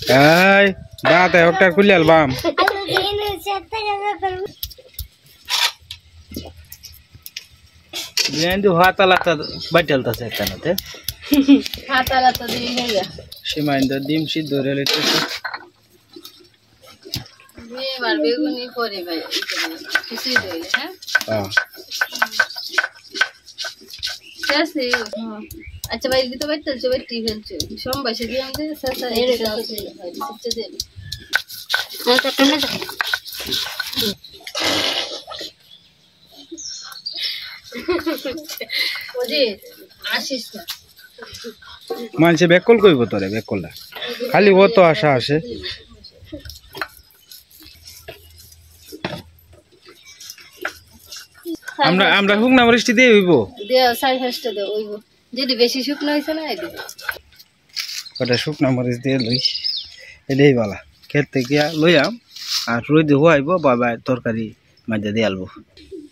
এই দাঁতে একটা খুলে আলবাম বিয়ান্দি হাতালাতা বাইটালতাছে একটানাতে হাতালাতা দিয়ে গেল সীমাইন্দ ডিম সিদ্ধ রেলেতেছে এবার বেগুনি করে ভাই কিছু দেই হ্যাঁ कैसे अच्छा भाई तो बैठ चल बैठ टीवी चल शाम बसे दिए हमसे ससा ये सबसे दे मैं तो टने जा ओजे आशीष ना मानसे बेकल কইব তোরে বেকলটা খালি ও তো আশা আসে আমরা আমরা হুকনা মরিচটি দিয়ে হইব দে সাইড হাসতে দে হইব যদি বেশি শুকনো হইছে না এই কটা শুকনা মরিচ দিয়ে লই এটাই বালা খেতে গিয়া লইয়াম আর রুই দিয়ে হইব বাবা তরকারি মাঝে দিয়ে আলবো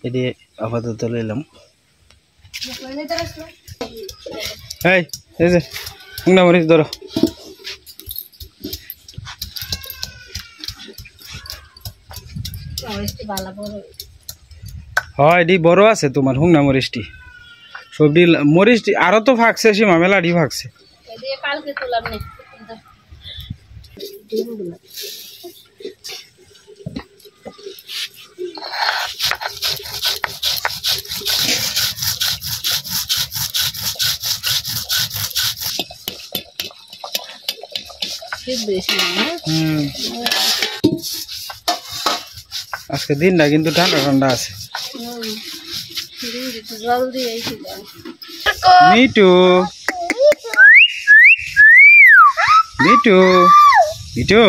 এটি আপাতত লইলাম এই এই যে হুকনা মরিচ ধরো মরিচটি বালা বড় হয় এটি বড় আছে তোমার হুকনা মরিচটি সবটি মরিচটি আরো তো ফাঁকছে সীমা মেলাটি ফাঁকছে দিয়ে কালকে তোলাম নে আজকে দিনটা কিন্তু ঠান্ডা ঠান্ডা আছে মিটু মিটু মিটু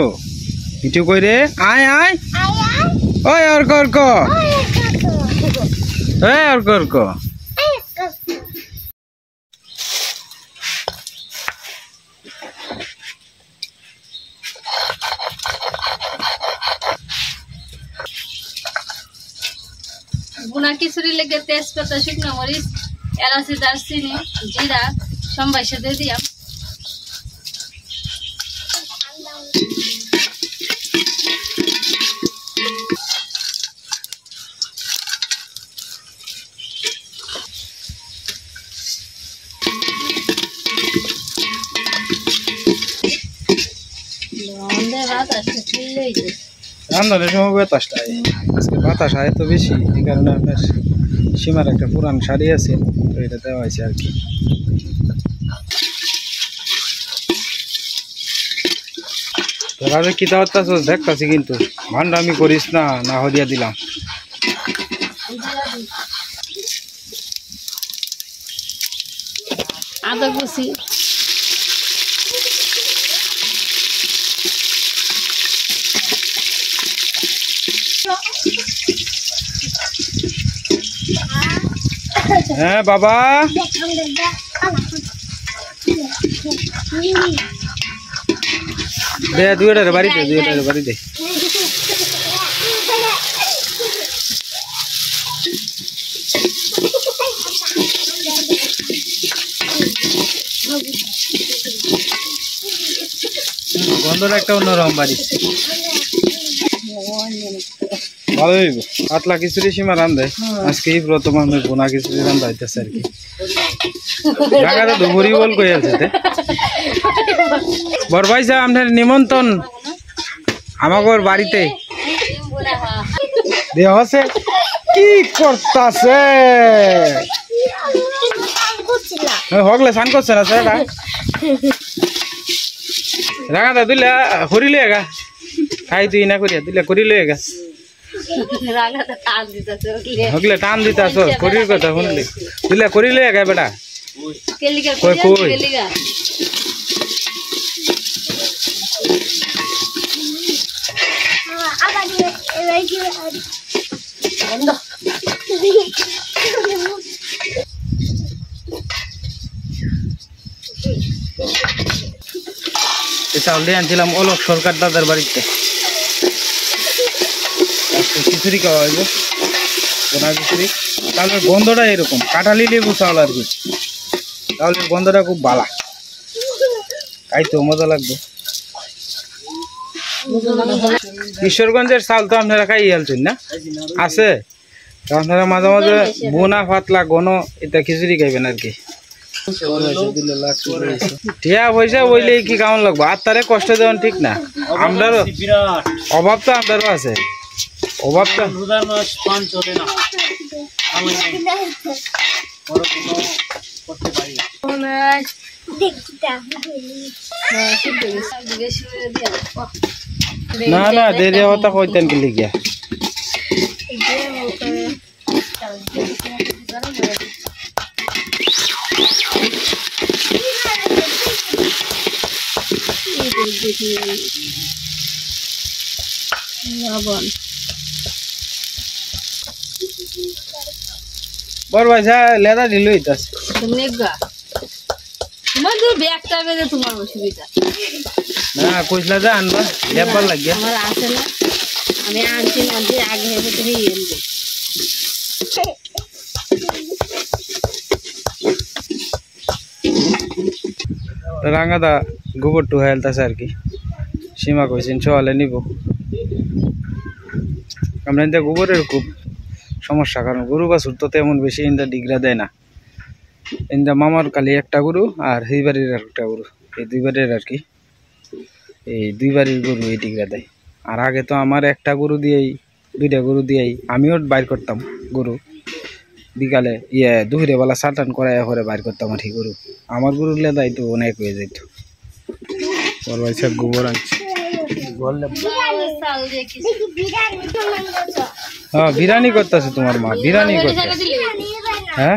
মিটু কই রে আয় আয় ওই আর কর ক এই আর কর ক बुना किशोरी लेके तेजपत्ता शुकना मरीच एलाची दालचीनी जीरा संबाइसे दे दिया রান্নার সময় বাতাসটা আজকে বাতাস আয় তো বেশি এই কারণে আপনার সীমার একটা পুরান শাড়ি আছে তো এটা দেওয়া হয়েছে আর কি তোরা কি তাহতাছ দেখতাছি কিন্তু ভান্ডামি করিস না না হরিয়া দিলাম আদা কুচি হ্যাঁ বাবা দে দুইটার বাড়িতে গন্ধটা একটা অন্যরকম বাড়ি ভালো হইব পাতলা খিচুড়ি সীমা রান্ধে আজকে এই প্রথম আমি বোনা খিচুড়ি রান্ধা হইতেছে আর কি ঢাকাতে দুপুরি বল কই আছে বড় ভাই সাহেব আপনার নিমন্ত্রণ আমাগর বাড়িতে দেওয়া আছে কি করতেছে হগলে স্নান করছে না স্যার রাঙাদা দিলে হরিলে গা খাই তুই না করিয়া দিলে করিলে গা হগলে টান দিতাছ করির কথা শুনলি দিলে করিলে গা বেটা কই কই চাউল দিয়ে আনছিলাম অলোক সরকার দাদার বাড়িতে খিচুড়ি খাওয়া হইব বোনা খিচুড়ি চাউলের গন্ধটা এরকম কাঁঠালি লেবু চাউল আর কি চাউলের গন্ধটা খুব ভালো খাইতেও মজা লাগবে কিশোরগঞ্জের চাল তো আপনারা খাই আলছেন না আছে তো আপনারা মাঝে মাঝে বোনা পাতলা ঘন এটা খিচুড়ি খাইবেন আর কি টিয়া পয়সা বইলে কি কেমন লাগবো আর তারে কষ্ট দেওয়ান ঠিক না আমরারও অভাব তো আমরারও আছে অভাব তো না না দেরি হতা কইতেন কি লিখিয়া বড় ভাইসা লেদা ঢিল হইতাছে তোমার যে ব্যাগটা বেঁধে তোমার অসুবিধা না কইলা যে আনবা লেবার লাগিয়া আমার আছে না আমি আনছি মধ্যে আগে হেবে তো এই এলবো রাঙাদা গোবর টু হেলতাছে আর কি সীমা কইছেন চলে নিব আমরা ইন্দা গোবরের খুব সমস্যা কারণ গরু বাছুর তো তেমন বেশি ইন্দা ডিগরা দেয় না ইন্দা মামার কালি একটা গরু আর এই বাড়ির একটা গরু এই দুই বাড়ির আর কি এই দুই বাড়ির গরু এই ডিগরা দেয় আর আগে তো আমার একটা গরু দিয়েই দুইটা গরু দিয়েই আমিও বাইর করতাম গরু বিকালে দুপুরে বেলা সাটান করাই করে বাইর করতাম আর কি গরু আমার গরুর লেদাই তো অনেক হয়ে যেত বড় ভাই সব গোবর আনছে হ্যাঁ বিরিয়ানি করতেছে তোমার মা বিরিয়ানি করতেছে হ্যাঁ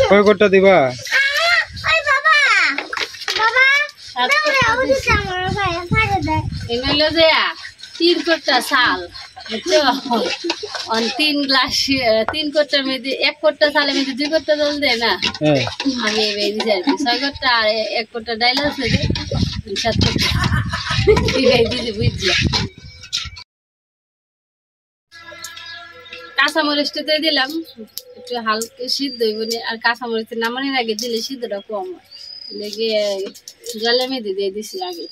কয় কোটা দিবা তিন কোটা চাল তিন গ্লাস তিন কোটার মধ্যে এক কোটা চালের মধ্যে দুই কোটা জল দেয় না আমি দিছি আর কি 6 কোটা আর 1 কোটা ডাইল আছে 7 কোটা দিদি বুঝছি কাঁচামরিচটা দিলাম একটু হালকা সিদ্ধ হইব আর কাঁচামরিচ নামানোর আগে দিলে সিদ্ধটা কম হয় লেগে জলে মেদি দিয়ে দিছি আগে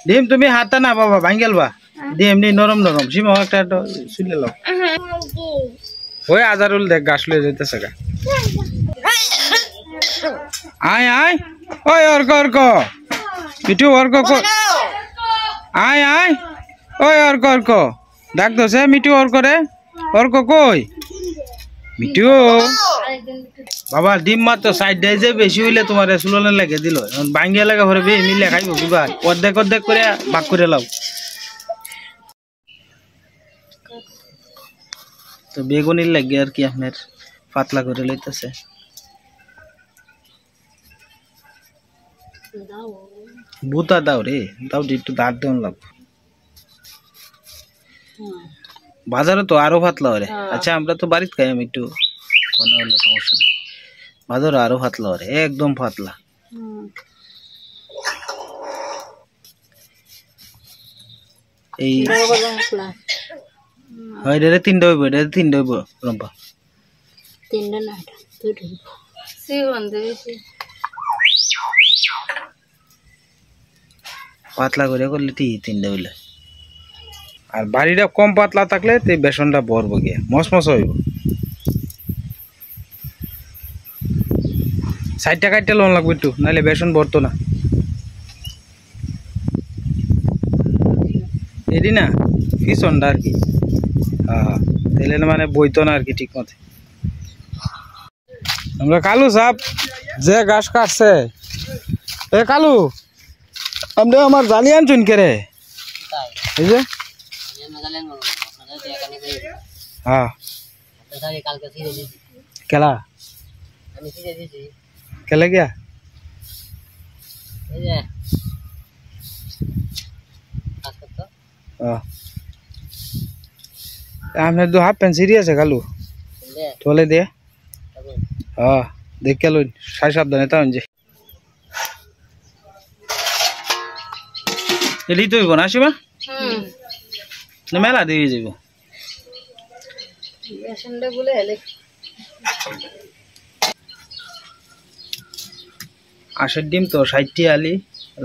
ডিম তুমি হাতা না বাবা ভাঙ্গেলবা ডিম এমনি নরম নরম সীমা একটা শুলে লাও ওই আজারুল দেখ গাছ লয়ে যাইতেছে গা আয় আয় ওই অর্ক অর্ক পিটু অর্ক আয় আয় ওই অর্ক অর্ক ডাক দছে মিটু অর্ক রে অর্ক কই মিটু বাবা ডিম মাত্র সাইড দেয় যে বেশি হইলে তোমার সুলনে লাগে দিল ভাঙ্গিয়া লাগা ভরে বে মিলে খাইব কিবা অর্ধেক অর্ধেক করে ভাগ করে লাও তো বেগুনির লাগে আর কি আপনার পাতলা করে লইতেছে বুতা দাও রে দাও একটু দাঁত দেওয়ান লাগবে বাজারে তো আরো পাতলা হরে আচ্ছা আমরা তো বাড়িতে খাই আমি একটু ঘন হলে সমস্যা নেই বাজারে আরো পাতলা হরে একদম পাতলা এই হয় রে তিনটা হইব রে তিনটা হইব রম্পা তিনটা না দুটো সিওন দেছি পাতলা করে করলে তিনটা হইলে আর বাড়িটা কম পাতলা থাকলে তে বেসনটা ভরব গিয়া মসমস হইব 60 টাকা একটা লোন লাগবে একটু নাহলে বেসন ভরতো না এডি না ফিসনটা আর কি হ্যাঁ তাহলে মানে বইতো না আর কি ঠিক মতো আমরা কালু সাহেব যে ঘাস কাটছে এ কালু আমরা আমার জালি আনছুন কে রে এই যে হ্যাঁ কেলা আমি কি দিয়েছি কেলে গিয়া এই যে আচ্ছা তো आपने दो हाफ पेन सीरियस है कालू ले तोले दे तब हाँ देख के लो साढ़े सात दिन था उनसे ये ली तो ही बना शिवा न मेला दे जी वो ये संडे बोले है ले आशे डिम तो साइटी आली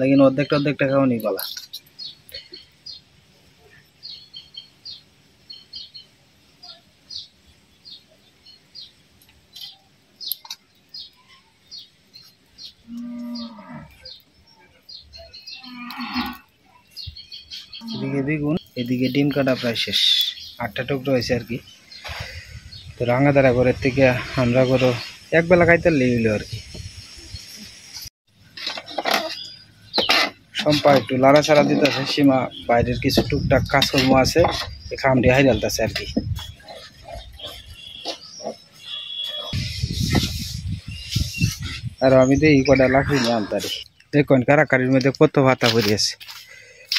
लेकिन অর্ধেক টাকাও नहीं पाला এদিকে বেগুন এদিকে ডিম কাটা প্রায় শেষ 8টা টুকরো হয়েছে আর কি তো রাঙাদারা ঘরের থেকে আমরা করো এক বেলা খাইতে লেইলো আর কি সম্পা একটু লাড়াছাড়া দিতেছে সীমা বাইরের কিছু টুকটাক কাজকর্ম আছে খামড়ি হাইরালতেছে আর কি আর আমি তো এই কটা লাকড়ি নিয়ে আনতারি দেখুন কারাকারির মধ্যে কত ভাতা ভরে আছে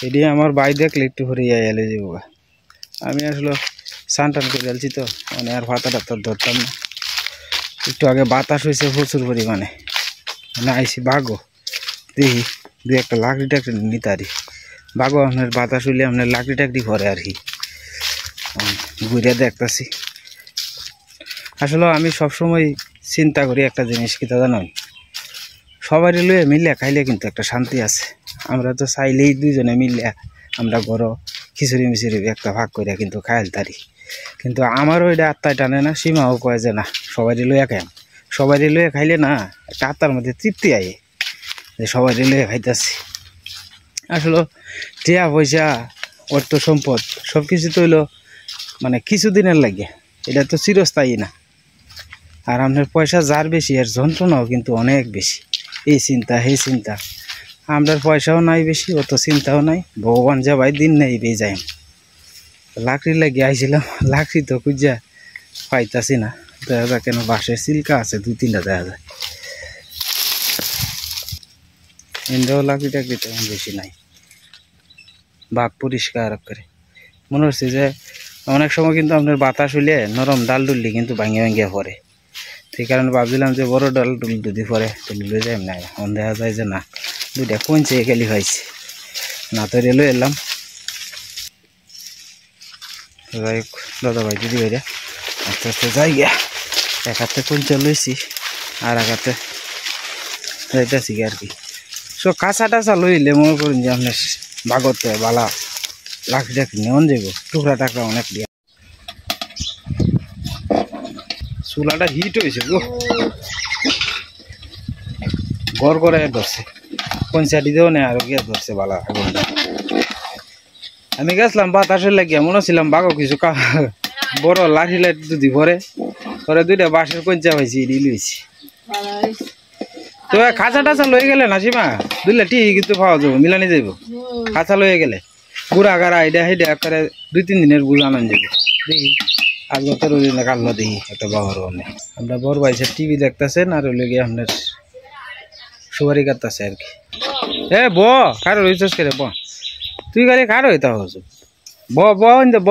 এটি আমার ভাই দেখলে একটু ভরে এলে যাবো আমি আসলে স্নান টান করে আলছি তো মানে আর ভাতাটা তো ধরতাম না একটু আগে বাতাস হয়েছে প্রচুর পরিমাণে মানে আইসি বাঘও দেখি দু একটা লাকড়ি টাকড়ি নিতে আরি বাঘও আপনার বাতাস হইলে আপনার লাকড়ি টাকড়ি ভরে আর কি ঘুরে দেখতেছি আসলে আমি সবসময় চিন্তা করি একটা জিনিস কি তা জানেন সবারই লয়ে মিলে খাইলে কিন্তু একটা শান্তি আছে আমরা তো চাইলেই দুইজনে মিলে আমরা ঘরও খিচুড়ি মিচুড়ি একটা ভাগ করে কিন্তু খাইল তারি কিন্তু আমারও এটা আত্মায় টানে না সীমাও কয় যে না সবারই লইয়া খাই সবারই লইয়া খাইলে না একটা আত্মার মধ্যে তৃপ্তি আয়ে যে সবারই লইয়া খাইতেছি আসলে টিয়া পয়সা অর্থ সম্পদ সব কিছু তো হইলো মানে কিছুদিনের লাগে এটা তো চিরস্থায়ী না আর আপনার পয়সা যার বেশি আর যন্ত্রণাও কিন্তু অনেক বেশি এই চিন্তা সেই চিন্তা আমরা পয়সাও নাই বেশি অত চিন্তাও নাই ভগবান যা ভাই দিন নেই পেয়ে যাই লাকড়ি লাগে আইছিলাম লাকড়ি তো খুঁজা পাইতাছি না দেখা যায় কেন বাঁশের সিল্কা আছে 2-3টা দেখা যায় ইন্দ্রাও লাকড়ি টাকড়ি তেমন বেশি নাই বাঘ পরিষ্কার করে মনে হচ্ছে যে অনেক সময় কিন্তু আপনার বাতাস হইলে নরম ডাল ডুললি কিন্তু ভাঙে ভাঙিয়ে পড়ে সেই কারণে ভাবছিলাম যে বড় ডাল ডুল যদি পরে তুলি লয়ে যাই না এখন দেখা যায় যে না দুইটা কঞ্চে গেলি হয়েছে না তো রেলো এলাম যাই হোক দাদা ভাই দিদি ভাইরা আস্তে আস্তে যাই গিয়া এক হাতে কঞ্চা লইছি আর এক হাতে যাইতেছি আর কি সব কাঁচা টাচা লইলে মনে করেন যে আপনার বাগতে বালা লাকড়ি টাকড়ি নেওয়ান যাবো টুকরা টাকরা অনেক দিয়া চুলাটা হিট হয়েছে গো গড় করে ধরছে পঞ্চায়েত দিতেও নেই আরো গিয়ে ধরছে বালা আগুনটা আমি গেছিলাম বাতাসের লাগিয়া মনে ছিলাম বাঘও কিছু বড় লাঠি লাঠি যদি ভরে পরে দুইটা বাঁশের কঞ্চা হয়েছি ইডি লইছি তো খাঁচা টাচা লয়ে গেলে না সীমা দুইলা টি কিন্তু পাওয়া যাবো মিলানি যাইব খাঁচা লয়ে গেলে গুড়া গাড়া এটা হেঁটে একবারে 2-3 দিনের বুঝ আনান যাবো দেখি আজ গত কালো দেখি একটা বাবার অনেক আমরা বড় ভাইসের টিভি দেখতেছেন আর ওই লেগে আপনার সুপারি কাটতেছে আর কি এ ব কারো রইছস করে ব তুই খালি কারো হইতা হস ব ব ব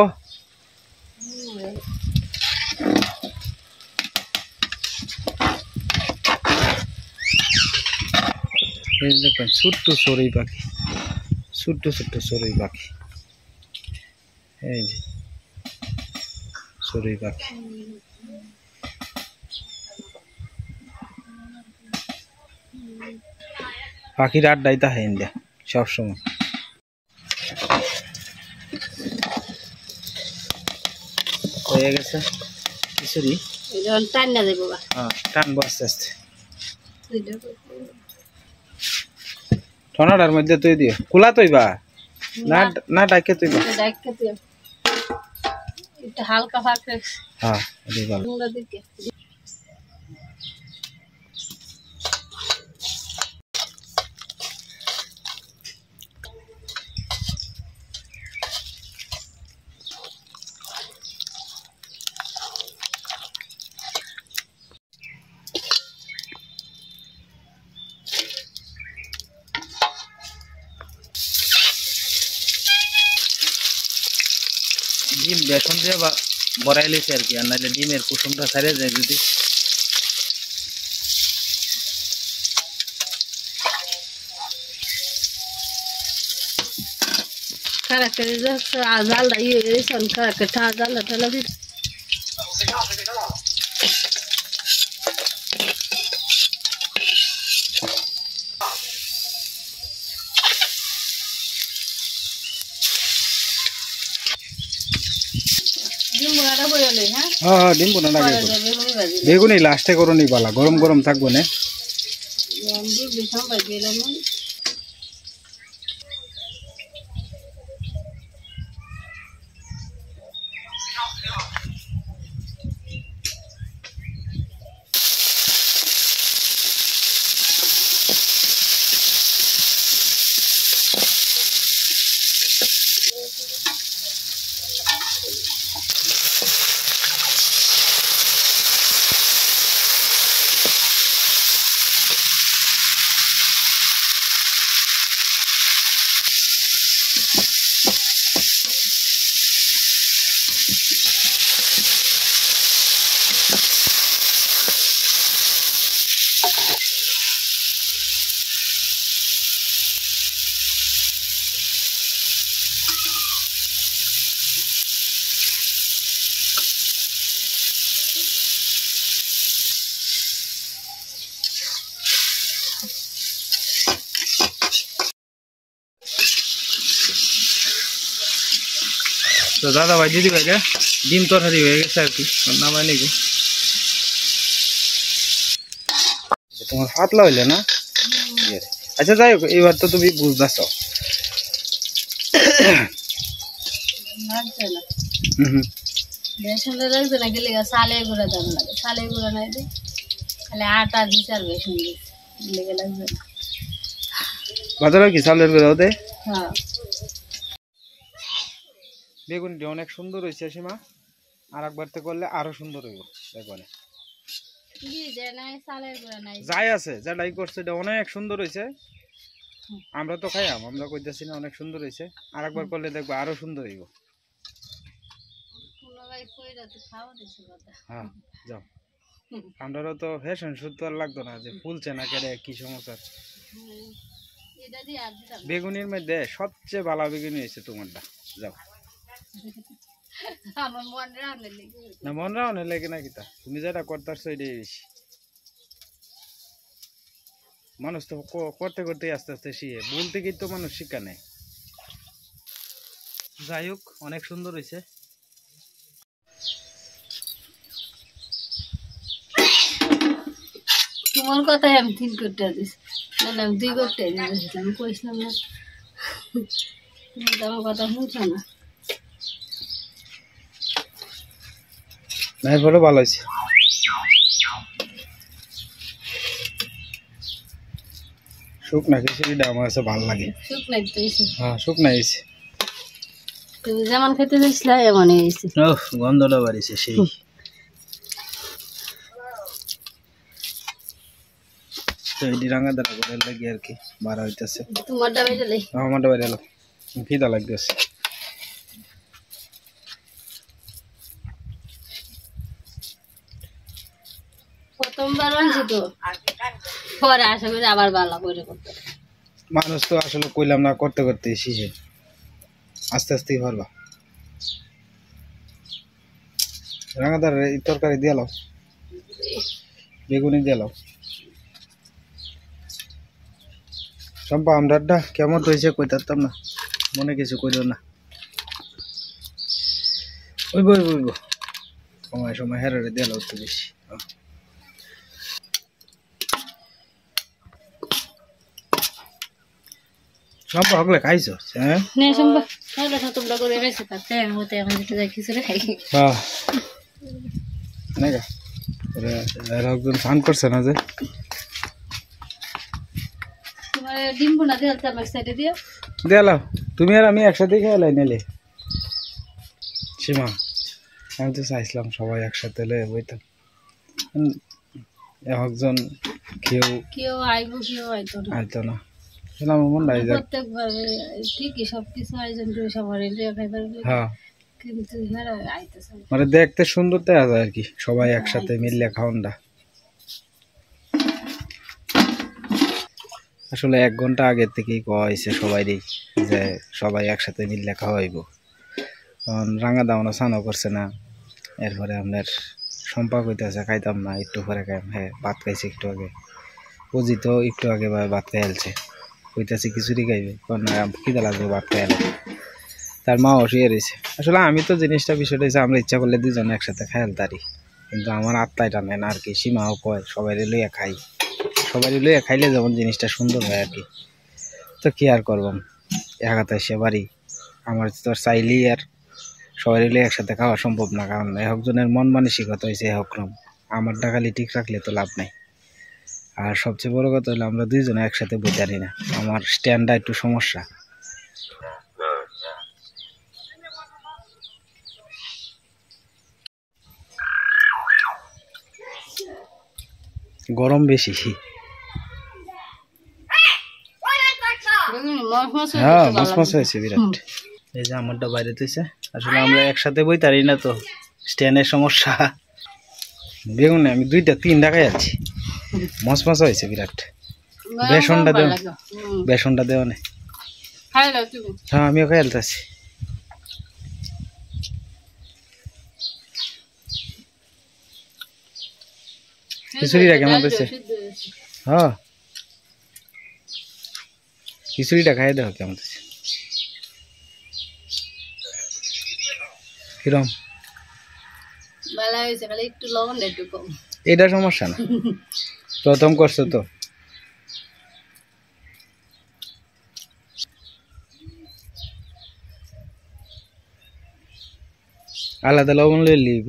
এই দেখুন ছোট্ট চড়ুই পাখি ছোট্ট ছোট্ট চড়ুই পাখি এই যে চড়ুই পাখি পাখির আড্ডাই তা হয় ইন্ডিয়া সবসময় হয়ে গেছে খিচুড়ি টান না যাবো টানবো আস্তে আস্তে ঠান্ডার মধ্যে তুই দিও কুলা তৈবা না না ডাকে তৈবা একটু হালকা ফাঁকা হ্যাঁ এটাই ভালো ডিম বেসন দিয়ে বড়াই লিছে আর কি, আর নাহলে ডিমের কুসুমটা ছাড়ে যায় যদি। হ্যাঁ ডিম বোনা লাগে, বেগুনি লাস্টে করো নি বালা, গরম গরম থাকবো না। তো দাদা ভাই দিদি ভাই ডিম তরকারি হয়ে গেছে আর কি, নামাই নাকি তোমার পাতলা হইলে না। আচ্ছা যাই হোক, এবার তো তুমি বুঝতেছ। বাজারে কি চালের গুঁড়া ওতে? বেগুনটি অনেক সুন্দর হয়েছে সীমা, আর একবার তো করলে আরো সুন্দর হইব। বেগুনে যাই আছে যেটাই করছে এটা অনেক সুন্দর হয়েছে, আমরা তো খাইলাম, আমরা কইতেছি না অনেক সুন্দর হয়েছে, আর একবার করলে দেখবো আরো সুন্দর হইব। হ্যাঁ যাও, আমরাও তো ফ্যাশন শুট তো আর লাগতো না যে ফুলছে না কেড়ে কি সমস্যা। বেগুনির মধ্যে সবচেয়ে ভালো বেগুনি হয়েছে তোমারটা, যাও না মন রাও না লেগে নাকি তা, তুমি যেটা করতেছো এটাই বেশি। মানুষ তো করতে করতে আস্তে আস্তে শিখে, ভুল থেকেই তো মানুষ শিক্ষা নেয়। যাই হোক অনেক সুন্দর হয়েছে। তোমার কথাই আমি 3 করতে দিছি, আমি 2 করতে দিয়েছি, আমি কইছিলাম না তুমি তো আমার কথা শুনছো না। নাই বড় ভালো হয়েছে। শুকনা খিচুড়িটা আমার কাছে ভালো লাগে। শুকনাই তো হইছে, হ্যাঁ শুকনাই হয়েছে। তুমি যেমন খেতে দিছিলা এমনই হয়েছে। ওহ গন্ধটা বাড়িছে সেই। তো এই রাঙা দাঁড়া করে লাগে আর কি বাড়া হইতেছে। তোমারটা বাইরে আমারটা বাইরে এলো, খিদা লাগতেছে। প্রথমবার আনছি তো, পরে আশা করি আবার ভালো করে করতে। মানুষ তো আসলে কইলাম না করতে করতে শিখে, আস্তে আস্তেই পারবা। রাঙাদার এই তরকারি দিয়ে লাও, বেগুনি দিয়ে লাও। চম্পা আমরাটা কেমন হয়েছে কইতাম না, মনে কিছু কইল না। ওইব ওইব ওইব সময় সময় হেরারে দিয়ে লাও একটু বেশি। চম্পা হকলে খাইছো? হ্যাঁ একজন স্নান করছে না যে, দিলাও তুমি আর আমি একসাথে খেয়ালাই নিলে। সীমা আমি তো চাইছিলাম সবাই একসাথে বইতাম, একজন কেউ আইতো না। আমার মন নাই প্রত্যেকবার ঠিকই সবকিছু আয়োজন করে সবার খাইবার, কিন্তু এরা আইতেছে না। মানে দেখতে সুন্দর দেখা যায় আর কি, সবাই একসাথে মিললে খাওয়ানটা। আসলে 1 ঘন্টা আগের থেকেই কোয়া হয়েছে সবাইরই যে সবাই একসাথে মিললে খাওয়াইব। কারণ রাঙা দাওয়ানো স্নানও করছে না, এরপরে আপনার সম্পা কইতেছে খাইতাম না, একটু পরে খাইম। হ্যাঁ, ভাত খাইছে একটু আগে, পুজি তো একটু আগে ভাত খাই আলছে, কইতাছে খিচুড়ি খাইবে, কারণ খিদা লাগবে ভাত খাই আলো। তার মা শুয়ে রয়েছে। আসলে আমি তো জিনিসটা বিষয়টা হচ্ছে আমরা ইচ্ছা করলে দুজনে একসাথে খাই আলতারি, কিন্তু আমার আত্মায় টানে না আর কি। সীমাও কয় সবাই লইয়া খাই, সবাই লইয়া খাইলে যেমন জিনিসটা সুন্দর হয় আর কি। তো কি আর করবাম, একাতে সে বাড়ি, আমার তো আর চাইলেই আর সবাই লইয়া একসাথে খাওয়া সম্ভব না, কারণ একজনের মন মানসিকতা হয়েছে একরকম, আমার ডাকালি ঠিক রাখলে তো লাভ নাই। আর সবচেয়ে বড় কথা হলো আমরা দুইজনে একসাথে বই জানি না, আমার স্ট্যান্ডটা একটু সমস্যা। গরম বেশি। হ্যাঁ, মসমস হয়েছে বিরাট। এই যে আমারটা বাইরে তুইছে, আসলে আমরা একসাথে বই তারি না তো, স্ট্যান্ডের সমস্যা। বেগুনে আমি 2-3টা খাই আছি, মসমস হয়েছে বিরাট। বেসনটা দেও, বেসনটা দেও না। হ্যাঁ, আমিও খাই আলতাছি। খিচুড়িটা কেমন হয়েছে? হ্যাঁ, খিচুড়িটা খাই দেখো কেমন হয়েছে। কিরম? এটা সমস্যা না, প্রথম করছো তো। আলাদা লবণ লইলে লিব।